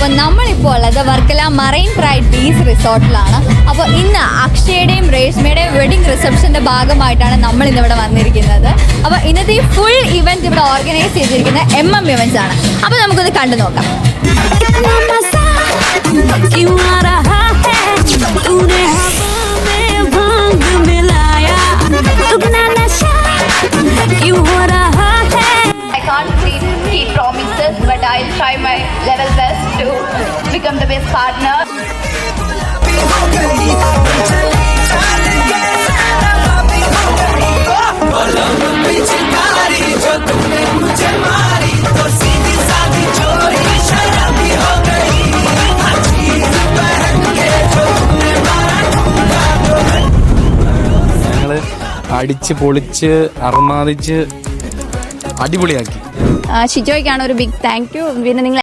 അപ്പോൾ നമ്മളിപ്പോൾ ഉള്ളത് വർക്കല മറൈൻ പ്രൈഡ് ബീച്ച് റിസോർട്ടിലാണ്. അപ്പോൾ ഇന്ന് അക്ഷയുടെയും രേഷ്മയുടെയും വെഡിങ് റിസപ്ഷൻ്റെ ഭാഗമായിട്ടാണ് നമ്മൾ ഇന്നിവിടെ വന്നിരിക്കുന്നത്. അപ്പോൾ ഇന്നത്തെ ഈ ഫുൾ ഇവൻറ്റ് ഇവിടെ ഓർഗനൈസ് ചെയ്തിരിക്കുന്നത് MM ഇവൻറ്റ്സ് ആണ്. അപ്പോൾ നമുക്കൊന്ന് കണ്ടു നോക്കാം. I can't keep promises, but I'll try my level best to become the best partner. ഞങ്ങള് അടിച്ച് പൊളിച്ച് അർമാദിച്ച് അടിപൊളിയാക്കി. ഷിജോയ്ക്കാണ് ഒരു ബിഗ് താങ്ക് യു. പിന്നെ നിങ്ങൾ